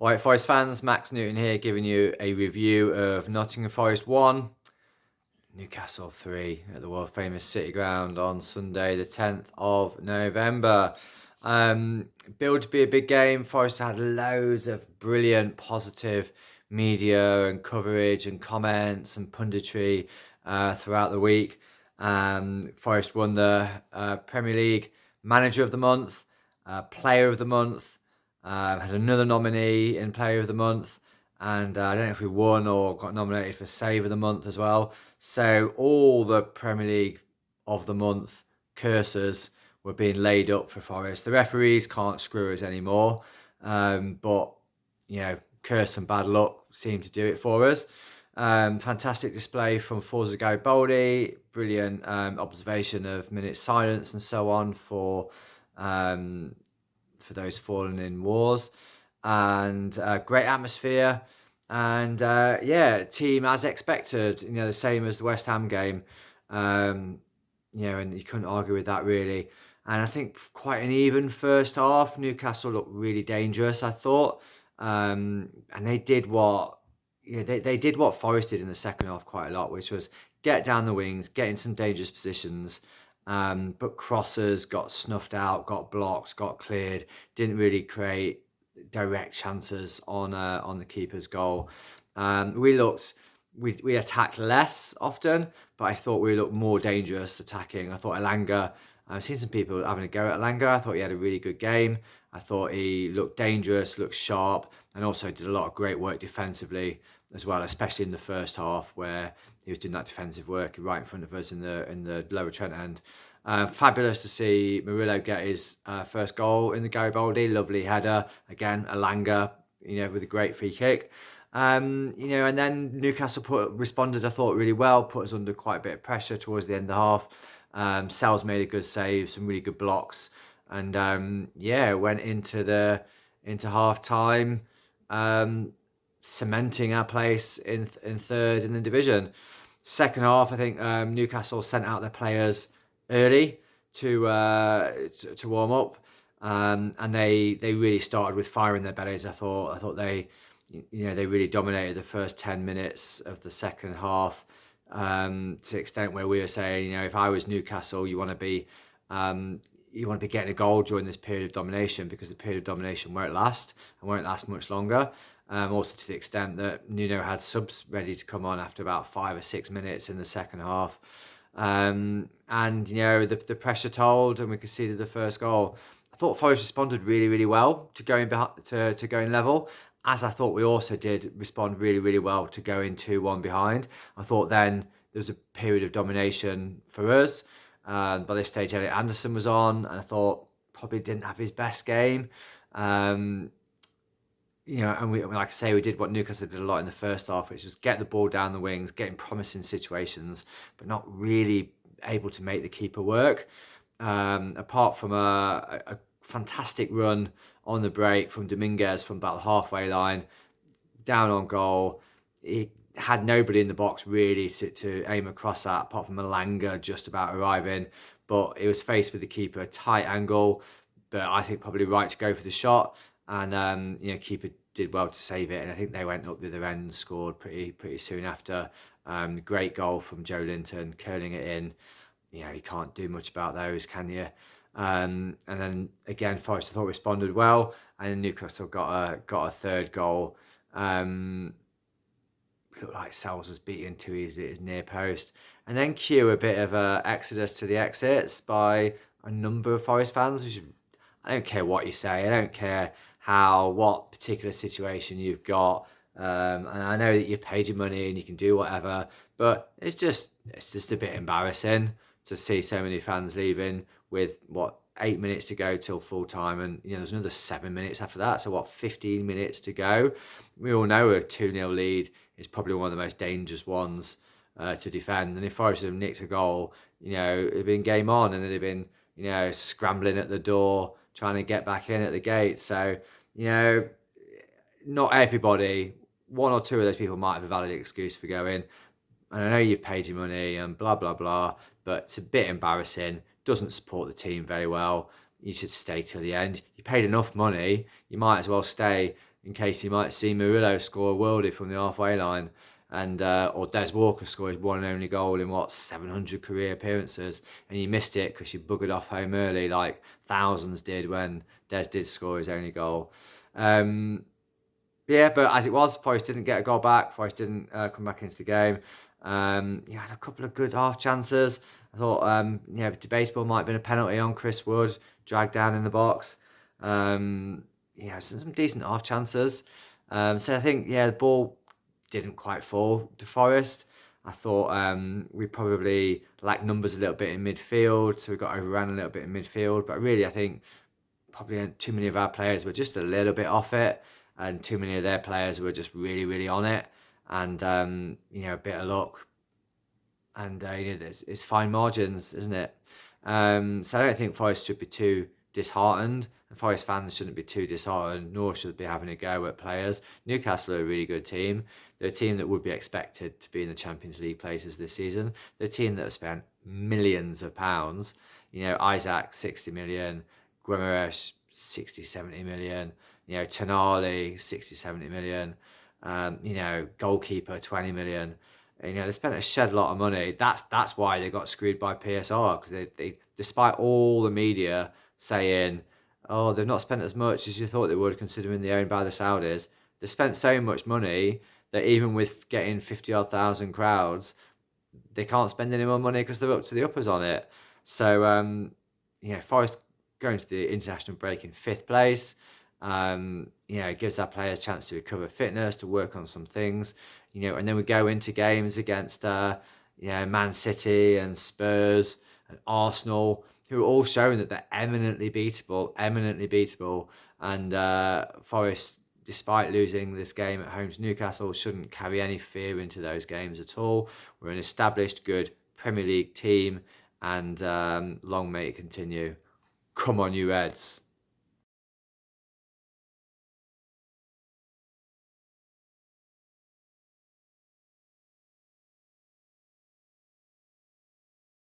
All right, Forest fans, Max Newton here giving you a review of Nottingham Forest 1, Newcastle 3 at the world famous City Ground on Sunday the 10th of November. Billed to be a big game. Forest had loads of brilliant, positive media and coverage and comments and punditry throughout the week. Forest won the Premier League Manager of the Month, Player of the Month, had another nominee in Player of the Month, and I don't know if we won or got nominated for Save of the Month as well. So all the Premier League of the Month curses were being laid up for Forest. The referees can't screw us anymore, but curse and bad luck seem to do it for us. Fantastic display from Forza Garibaldi, brilliant observation of minute silence and so on for those fallen in wars, and great atmosphere, and team as expected. The same as the West Ham game. And you couldn't argue with that really. And I think quite an even first half. Newcastle looked really dangerous, I thought, and they did what they did what Forest did in the second half quite a lot, which was get down the wings, get in some dangerous positions. But crosses got snuffed out, got blocked, got cleared. Didn't really create direct chances on the keeper's goal. We attacked less often, but I thought we looked more dangerous attacking. I thought Elanga. I've seen some people having a go at Elanga. I thought he had a really good game. I thought he looked dangerous, looked sharp, and also did a lot of great work defensively as well, especially in the first half where he was doing that defensive work right in front of us in the lower Trent end. Fabulous to see Murillo get his first goal in the Garibaldi. Lovely header again. Elanga, with a great free kick. And then Newcastle responded, I thought, really well. Put us under quite a bit of pressure towards the end of the half. Sal's made a good save, some really good blocks, and went into half time, cementing our place in third in the division. Second half, I think Newcastle sent out their players early to warm up, and they really started with fire in their bellies. I thought they really dominated the first 10 minutes of the second half, to the extent where we were saying, if I was Newcastle, you want to be getting a goal during this period of domination, because the period of domination won't last much longer. Also to the extent that Nuno had subs ready to come on after about 5 or 6 minutes in the second half. And the pressure told, and we conceded the first goal. I thought Forest responded really, really well to going to going level, as I thought we also did respond really, really well to going 2-1 behind. I thought then there was a period of domination for us. By this stage, Elliot Anderson was on, and I thought probably didn't have his best game. And we, like I say, we did what Newcastle did a lot in the first half, which was get the ball down the wings, getting promising situations, but not really able to make the keeper work. Apart from a fantastic run on the break from Dominguez from about the halfway line, down on goal. He had nobody in the box really to aim across at, apart from Elanga just about arriving. But it was faced with the keeper, tight angle, but I think probably right to go for the shot. And keeper did well to save it, and I think they went up the other end and scored pretty soon after. Great goal from Joe Linton, curling it in. You can't do much about those, can you? And then again, Forest I thought responded well, and Newcastle got a third goal. Looked like Sales was beaten to his near post, and then cue a bit of a exodus to the exits by a number of Forest fans. Which I don't care what you say. I don't care what particular situation you've got. And I know that you've paid your money and you can do whatever, but it's just a bit embarrassing to see so many fans leaving with 8 minutes to go till full time, and there's another 7 minutes after that. So 15 minutes to go. We all know a 2-0 lead is probably one of the most dangerous ones to defend. And if Forest have nicked a goal, it'd been game on, and they'd have been scrambling at the door trying to get back in at the gate. So not everybody. One or two of those people might have a valid excuse for going. And I know you've paid your money and blah, blah, blah, but it's a bit embarrassing. Doesn't support the team very well. You should stay till the end. You paid enough money. You might as well stay in case you might see Murillo score a worldie from the halfway line, and or Des Walker score his one and only goal in 700 career appearances, and you missed it because you buggered off home early like thousands did when Des did score his only goal. Yeah, but as it was, Forest didn't get a goal back. Forest didn't come back into the game. You had a couple of good half chances. I thought, debatable might have been a penalty on Chris Wood, dragged down in the box. Some decent half chances. So I think, the ball didn't quite fall to Forest. I thought we probably lacked numbers a little bit in midfield, so we got overrun a little bit in midfield. But really, I think probably too many of our players were just a little bit off it, and too many of their players were just really, really on it. And a bit of luck, and it's fine margins, isn't it? So I don't think Forest should be too disheartened, and Forest fans shouldn't be too disheartened, nor should they be having a go at players. Newcastle are a really good team. They're a team that would be expected to be in the Champions League places this season. They're a team that have spent millions of pounds. Isaac, 60 million, Guimaraes, 60, 70 million, Tonali, 60, 70 million, goalkeeper, 20 million. They spent a shed lot of money. That's why they got screwed by PSR, because they despite all the media saying, oh, they've not spent as much as you thought they would, considering they're owned by the Saudis. They've spent so much money that even with getting 50-odd thousand crowds, they can't spend any more money because they're up to the uppers on it. So, Forest going to the international break in 5th place. It gives our players a chance to recover fitness, to work on some things. And then we go into games against, Man City and Spurs and Arsenal, who are all showing that they're eminently beatable. And Forest, despite losing this game at home to Newcastle, shouldn't carry any fear into those games at all. We're an established, good Premier League team, and long may it continue. Come on, you Reds.